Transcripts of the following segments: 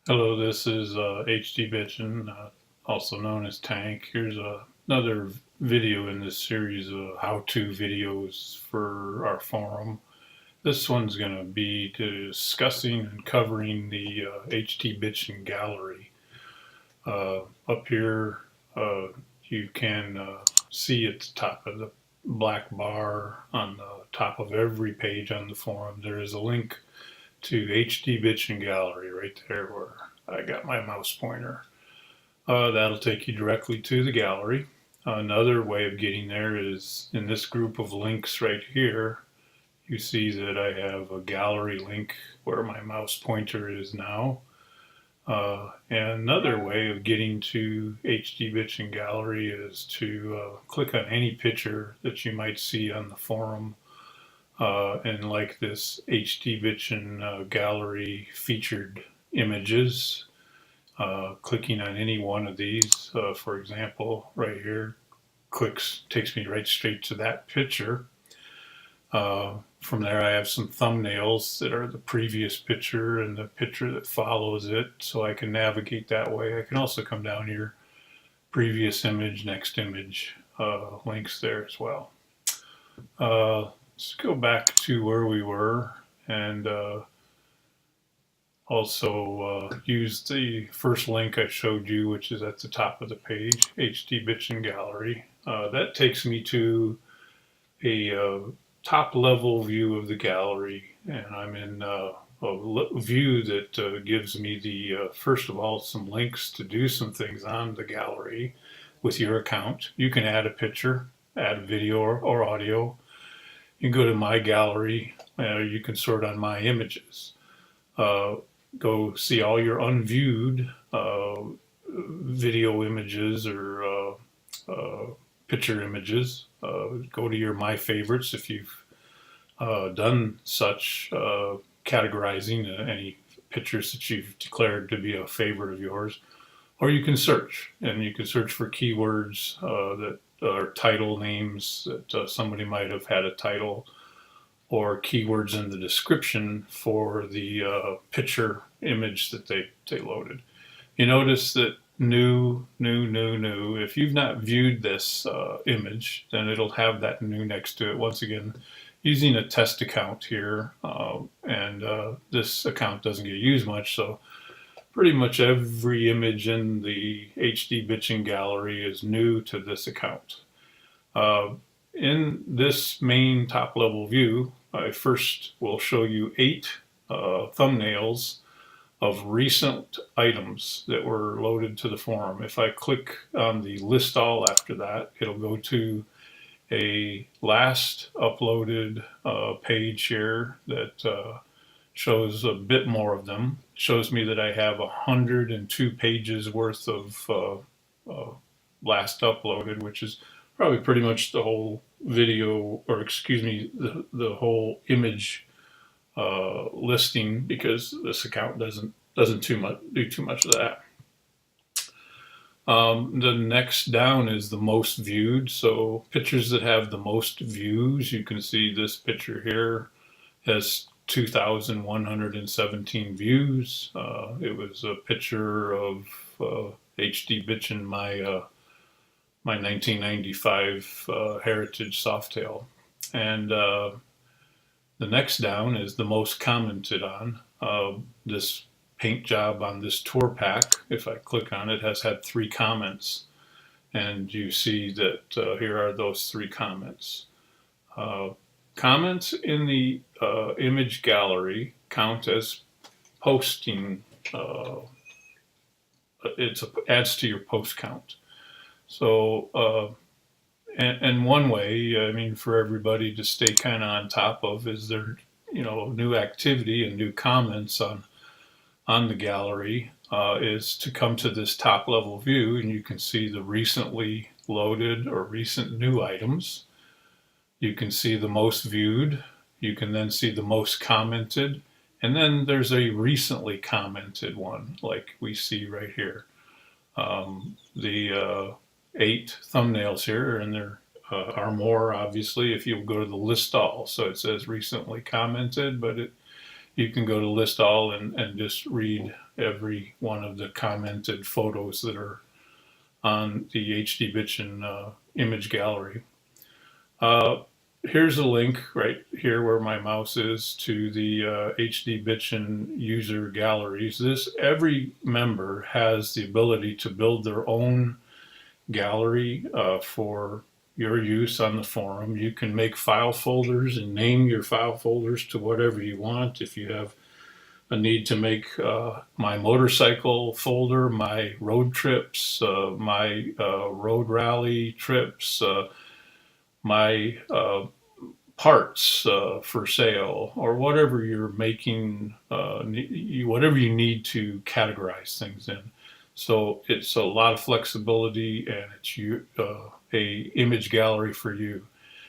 Hello, this is HDBitchin, also known as Tank. Here's another video in this series of how-to videos for our forum. This one's going to be discussing and covering the HDBitchin gallery. Up here, you can see at the top of the black bar on the top of every page on the forum, there is a link to HDBitchin gallery right there where I got my mouse pointer. That'll take you directly to the gallery. Another way of getting there is in this group of links right here. You see that I have a gallery link where my mouse pointer is now. And another way of getting to HDBitchin gallery is to click on any picture that you might see on the forum. And like this HDBitchin gallery featured images, clicking on any one of these, for example, right here, takes me right straight to that picture. From there, I have some thumbnails that are the previous picture and the picture that follows it, so I can navigate that way. I can also come down here, previous image, next image, links there as well. Let's go back to where we were and also use the first link I showed you, which is at the top of the page, HDBitchin Gallery. That takes me to a top level view of the gallery, and I'm in a view that gives me the, first of all, some links to do some things on the gallery with your account. You can add a picture, add a video or audio. You can go to my gallery, you can sort on my images. Go see all your unviewed video images or picture images. Go to your my favorites if you've done such categorizing any pictures that you've declared to be a favorite of yours. Or you can search, and you can search for keywords that are title names that somebody might have had a title, or keywords in the description for the picture image that they loaded. You notice that new. If you've not viewed this image, then it'll have that new next to it. Once again, using a test account here, and this account doesn't get used much, so pretty much every image in the HDBitchin gallery is new to this account. In this main top level view, I first will show you 8 thumbnails of recent items that were loaded to the forum. If I click on the list all after that, it'll go to a last uploaded page here that shows a bit more of them. It shows me that I have 102 pages worth of last uploaded, which is probably pretty much the whole video, or excuse me, the whole image listing, because this account doesn't do too much of that. The next down is the most viewed. So pictures that have the most views, you can see this picture here has 2,117 views. It was a picture of HDBitchin, my 1995 Heritage Softail. And the next down is the most commented on. This paint job on this tour pack, if I click on it, has had 3 comments. And you see that here are those 3 comments. Comments in the image gallery count as posting. It adds to your post count. So, and one way, I mean, for everybody to stay kind of on top of is there, new activity and new comments on the gallery is to come to this top level view, and you can see the recently loaded or recent new items. You can see the most viewed. You can then see the most commented. And then there's a recently commented one, like we see right here. The 8 thumbnails here, and there are more, obviously, if you go to the list all. So it says recently commented, but you can go to list all and just read every one of the commented photos that are on the HDBitchin image gallery. Here's a link right here where my mouse is to the HDBitchin user galleries. Every member has the ability to build their own gallery for your use on the forum. You can make file folders and name your file folders to whatever you want. If you have a need to make my motorcycle folder, my road trips, my road rally trips, my parts for sale, or whatever you're making, whatever you need to categorize things in. So it's a lot of flexibility, and it's a image gallery for you.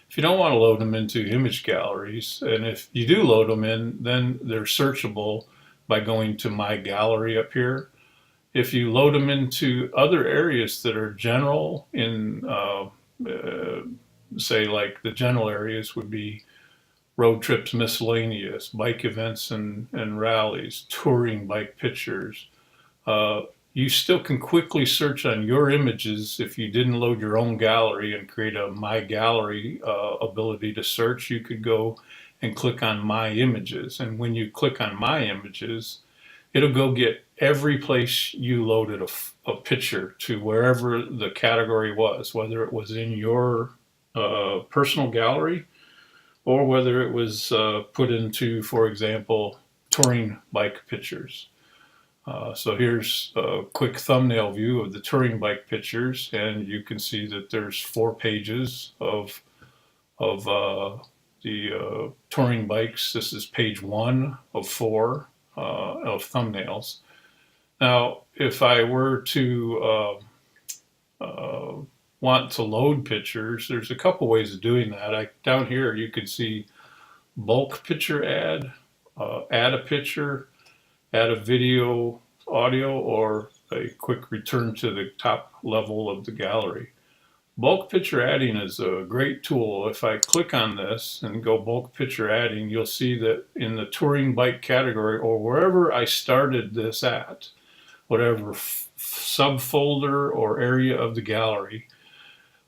If you don't want to load them into image galleries, and if you do load them in, then they're searchable by going to My Gallery up here. If you load them into other areas that are general in, say like the general areas would be road trips miscellaneous, bike events and rallies, touring bike pictures, you still can quickly search on your images. If you didn't load your own gallery and create a My Gallery ability to search, you could go and click on My Images. And when you click on My Images, it'll go get every place you loaded a picture to wherever the category was, whether it was in your personal gallery or whether it was put into, for example, touring bike pictures. So here's a quick thumbnail view of the touring bike pictures, and you can see that there's 4 pages of the touring bikes. This is page 1 of 4 of thumbnails. Now, if I were to want to load pictures, there's a couple ways of doing that. Down here you can see bulk picture add, add a picture, add a video, audio, or a quick return to the top level of the gallery. Bulk picture adding is a great tool. If I click on this and go bulk picture adding, you'll see that in the touring bike category, or wherever I started this at, whatever subfolder or area of the gallery,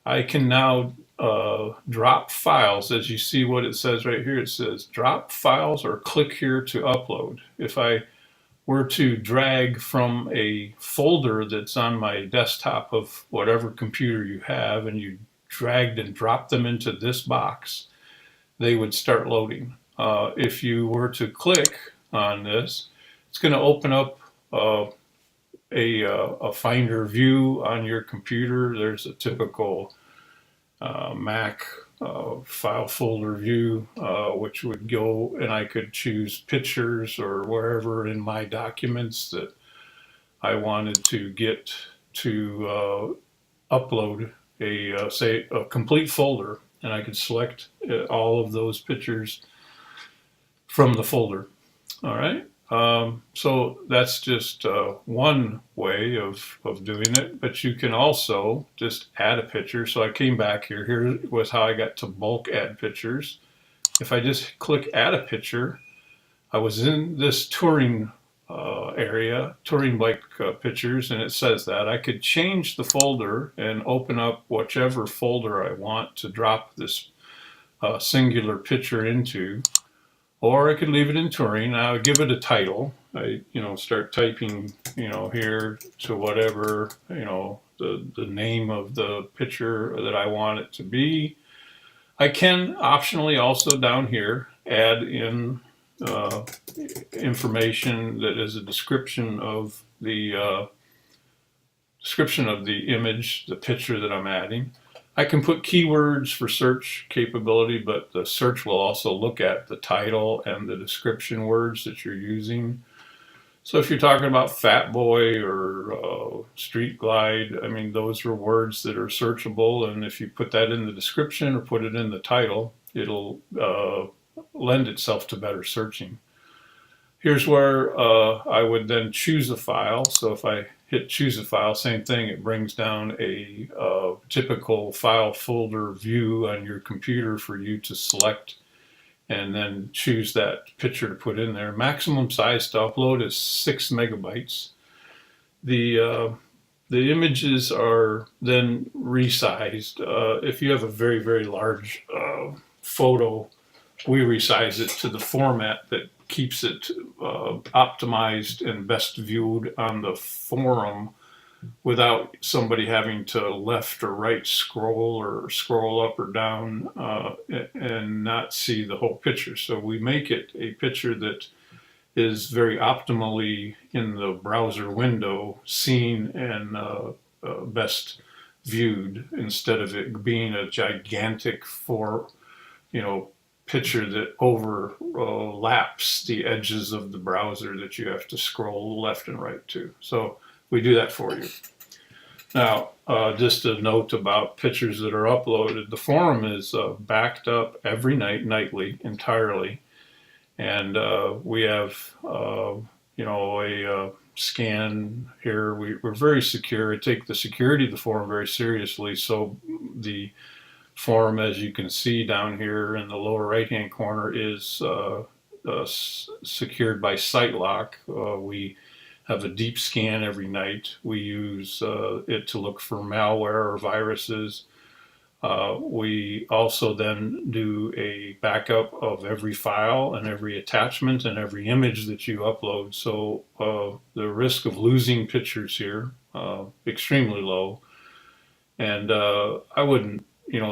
I can now drop files. As you see what it says right here, it says drop files or click here to upload. If I were to drag from a folder that's on my desktop of whatever computer you have, and you dragged and dropped them into this box, they would start loading. If you were to click on this, it's going to open up a Finder view on your computer. There's a typical Mac file folder view, which would go, and I could choose pictures or wherever in my documents that I wanted to get to upload say a complete folder, and I could select all of those pictures from the folder. All right. So that's just one way of doing it, but you can also just add a picture. So I came back here. Here was how I got to bulk add pictures. If I just click add a picture, I was in this touring area, touring bike pictures, and it says that. I could change the folder and open up whichever folder I want to drop this singular picture into. Or I could leave it in touring. I would give it a title. I, start typing, here to whatever, the name of the picture that I want it to be. I can optionally also down here add in information that is a description of the image, the picture that I'm adding. I can put keywords for search capability, but the search will also look at the title and the description words that you're using. So if you're talking about Fat Boy or Street Glide, I mean, those are words that are searchable, and if you put that in the description or put it in the title, it'll lend itself to better searching. Here's where I would then choose a file. So if I hit choose a file, same thing, it brings down a typical file folder view on your computer for you to select and then choose that picture to put in there. Maximum size to upload is 6 megabytes. The images are then resized. If you have a very, very large photo, we resize it to the format that keeps it optimized and best viewed on the forum without somebody having to left or right scroll or scroll up or down and not see the whole picture. So we make it a picture that is very optimally in the browser window seen and best viewed, instead of it being a gigantic picture that overlaps the edges of the browser that you have to scroll left and right to. So we do that for you. Now, just a note about pictures that are uploaded. The forum is backed up every night, nightly, entirely. And we have, a scan here. We're very secure. I take the security of the forum very seriously. So the forum, as you can see down here in the lower right-hand corner, is secured by SiteLock. We have a deep scan every night. We use it to look for malware or viruses. We also then do a backup of every file and every attachment and every image that you upload. So the risk of losing pictures here, extremely low. And I wouldn't,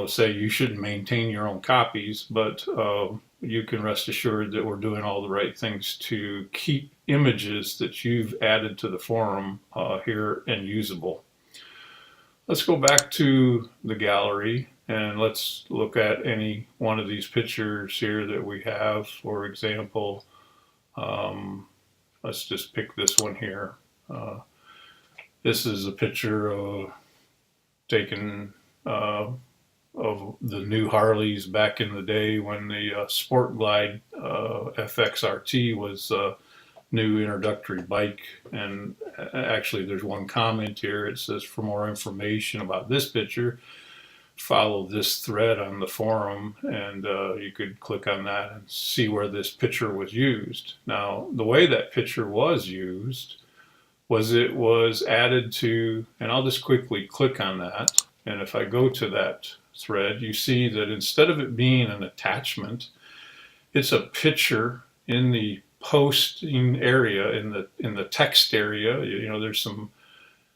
say you shouldn't maintain your own copies, but you can rest assured that we're doing all the right things to keep images that you've added to the forum here and usable. Let's go back to the gallery and let's look at any one of these pictures here that we have. For example, let's just pick this one here. This is a picture taken of the new Harleys back in the day when the Sport Glide FXRT was new introductory bike. And actually there's one comment here. It says, for more information about this picture, follow this thread on the forum, and you could click on that and see where this picture was used. Now, the way that picture was used was it was added to, and I'll just quickly click on that, and if I go to that thread, you see that instead of it being an attachment, it's a picture in the posting area, in the text area. There's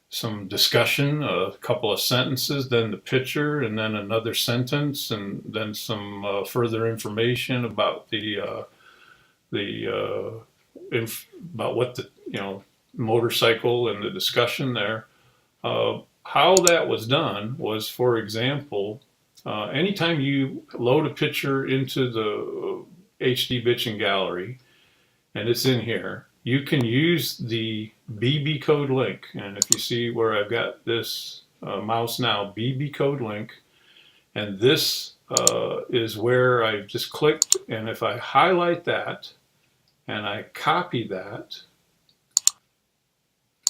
some discussion, a couple of sentences, then the picture, and then another sentence, and then some further information about about what the motorcycle and the discussion there. How that was done was, for example, anytime you load a picture into the HDBitchin gallery, and it's in here, you can use the BB code link. And if you see where I've got this mouse now, BB code link, and this is where I've just clicked, and if I highlight that and I copy that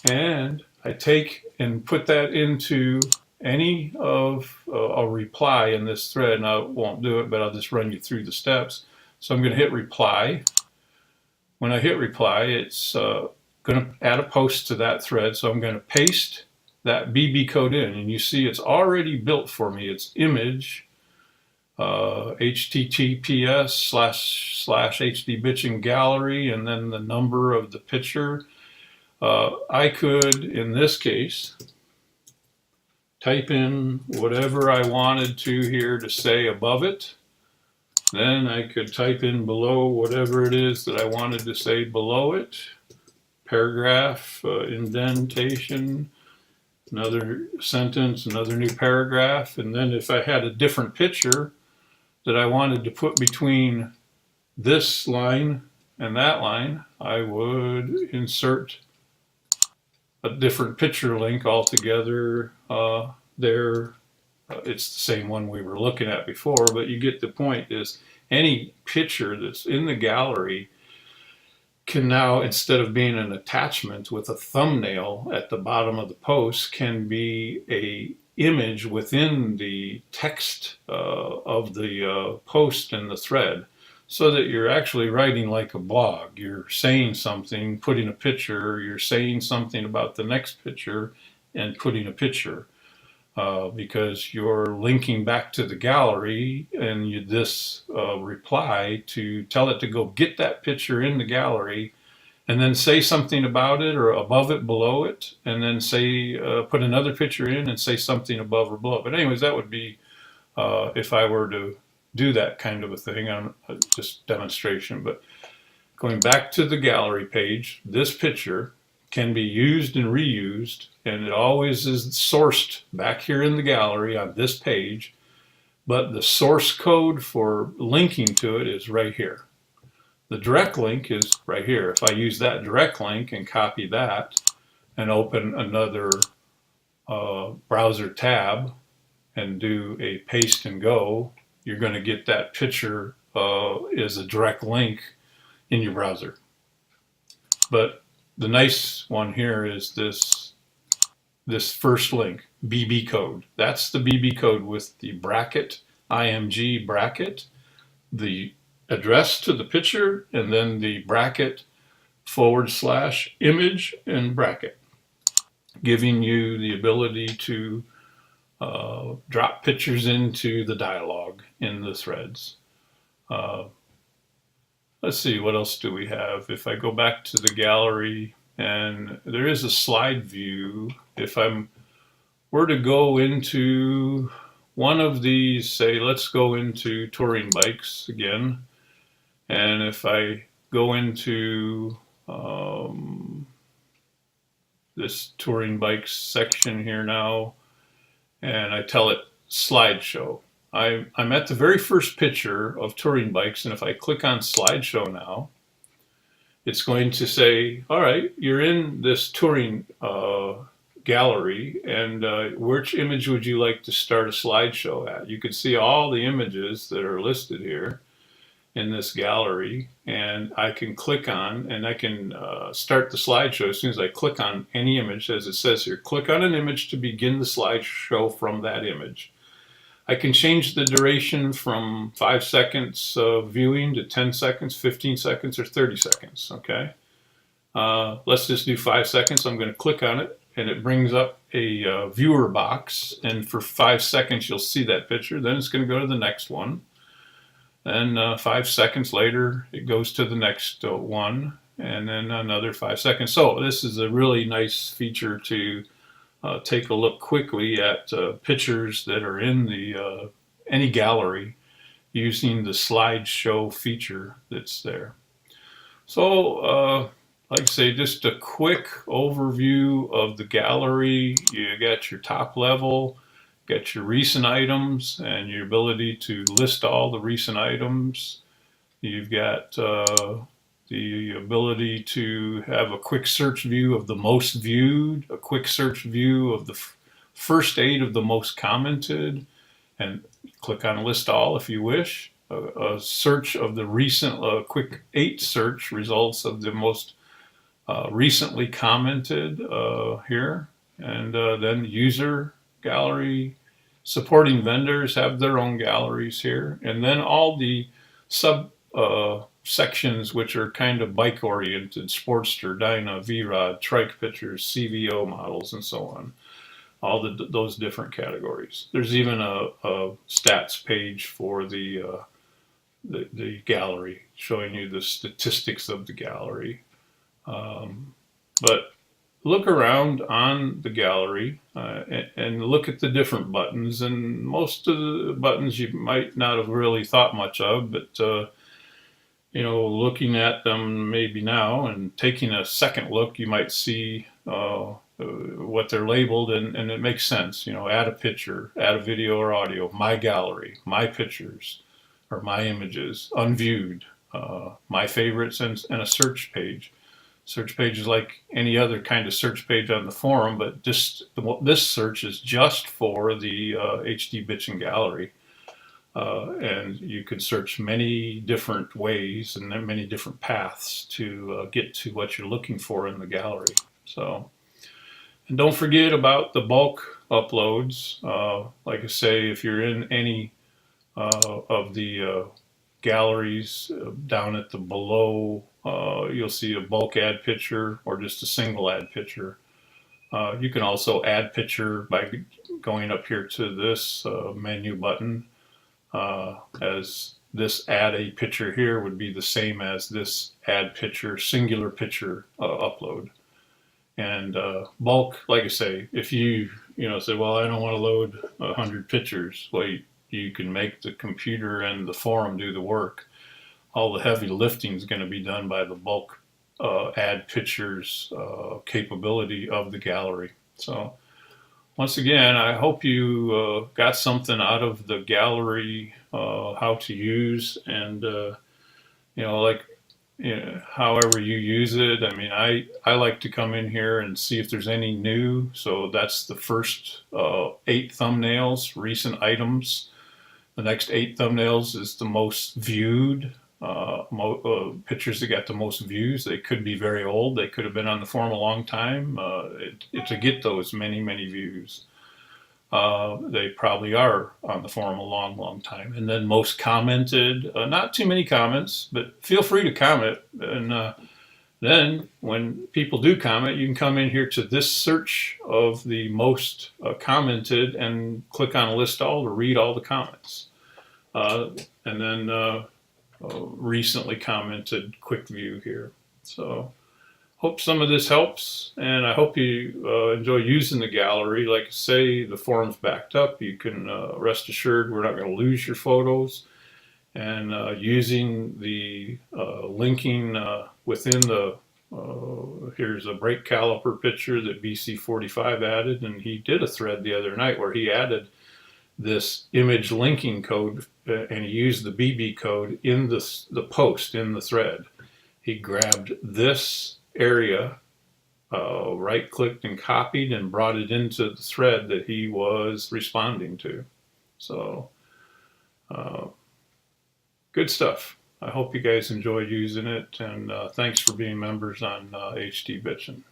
and I take and put that into any of a reply in this thread, and I won't do it, but I'll just run you through the steps. So I'm going to hit reply. When I hit reply, it's going to add a post to that thread. So I'm going to paste that BB code in, and you see it's already built for me. It's image https://HDBitchin gallery, and then the number of the picture. I could, in this case, type in whatever I wanted to here to say above it. Then I could type in below whatever it is that I wanted to say below it. Paragraph, indentation, another sentence, another new paragraph. And then if I had a different picture that I wanted to put between this line and that line, I would insert a different picture link altogether there. It's the same one we were looking at before, but you get the point. Is any picture that's in the gallery can now, instead of being an attachment with a thumbnail at the bottom of the post, can be a image within the text of the post and the thread. so that you're actually writing like a blog. You're saying something, putting a picture, you're saying something about the next picture and putting a picture. Because you're linking back to the gallery and this reply to tell it to go get that picture in the gallery and then say something about it or above it, below it, and then say, put another picture in and say something above or below. But anyways, that would be if I were to do that kind of a thing on just demonstration. But going back to the gallery page, this picture can be used and reused, and it always is sourced back here in the gallery on this page, but the source code for linking to it is right here. The direct link is right here. If I use that direct link and copy that and open another browser tab and do a paste and go, you're going to get that picture as a direct link in your browser. But the nice one here is this first link, BB code. That's the BB code with the bracket, IMG bracket, the address to the picture, and then the bracket / image and bracket, giving you the ability to drop pictures into the dialogue in the threads. Let's see, what else do we have? If I go back to the gallery, and there is a slide view. If I were to go into one of these, say, let's go into touring bikes again. And if I go into this touring bikes section here now, and I tell it slideshow, I'm at the very first picture of touring bikes, and if I click on slideshow now, it's going to say, all right, you're in this touring gallery, and which image would you like to start a slideshow at? You can see all the images that are listed here in this gallery, and I can click on, and I can start the slideshow as soon as I click on any image. As it says here, click on an image to begin the slideshow from that image. I can change the duration from 5 seconds of viewing to 10 seconds, 15 seconds, or 30 seconds, okay? Let's just do 5 seconds. I'm going to click on it, and it brings up a viewer box, and for 5 seconds you'll see that picture. Then it's going to go to the next one. Then 5 seconds later, it goes to the next one, and then another 5 seconds. So this is a really nice feature to take a look quickly at pictures that are in the any gallery using the slideshow feature that's there. So, like I say, just a quick overview of the gallery. You got your top level, got your recent items, and your ability to list all the recent items. You've got the ability to have a quick search view of the most viewed, a quick search view of the first 8 of the most commented, and click on list all if you wish. A search of the recent, quick 8 search results of the most recently commented here, and then user gallery. Supporting vendors have their own galleries here, and then all the sub sections which are kind of bike oriented: Sportster, Dyna, V-Rod, trike pictures, CVO models, and so on. All those different categories. There's even a stats page for the gallery, showing you the statistics of the gallery. But look around on the gallery and look at the different buttons, and most of the buttons you might not have really thought much of, but you know, looking at them maybe now and taking a second look, you might see what they're labeled, and it makes sense. You know, add a picture, add a video or audio, my gallery, my pictures or my images, unviewed, my favorites, and a search page. Search page is like any other kind of search page on the forum, but this search is just for the HDBitchin gallery. And you can search many different ways and then many different paths to get to what you're looking for in the gallery. So, and don't forget about the bulk uploads. Like I say, if you're in any of the galleries down at the below. You'll see a bulk add picture or just a single add picture. You can also add picture by going up here to this menu button, as this add a picture here would be the same as this add picture, singular picture upload. And bulk, like I say, if you say, well, I don't want to load 100 pictures, well, you can make the computer and the forum do the work. All the heavy lifting is going to be done by the bulk add pictures capability of the gallery. So once again, I hope you got something out of the gallery, how to use, and however you use it. I mean, I like to come in here and see if there's any new. So that's the first 8 thumbnails, recent items. The next 8 thumbnails is the most viewed pictures that got the most views. They could be very old. They could have been on the forum a long time. To get those many views, they probably are on the forum a long time. And then most commented, not too many comments, but feel free to comment. And then when people do comment, you can come in here to this search of the most commented and click on list all to read all the comments. And then recently commented quick view here. So hope some of this helps, and I hope you enjoy using the gallery. Like I say, the forum's backed up. You can rest assured we're not going to lose your photos. And using the linking within the, here's a brake caliper picture that BC45 added, and he did a thread the other night where he added this image linking code, and he used the BB code in the post, in the thread. He grabbed this area, right-clicked and copied and brought it into the thread that he was responding to. So, good stuff. I hope you guys enjoyed using it, and thanks for being members on HDBitchin.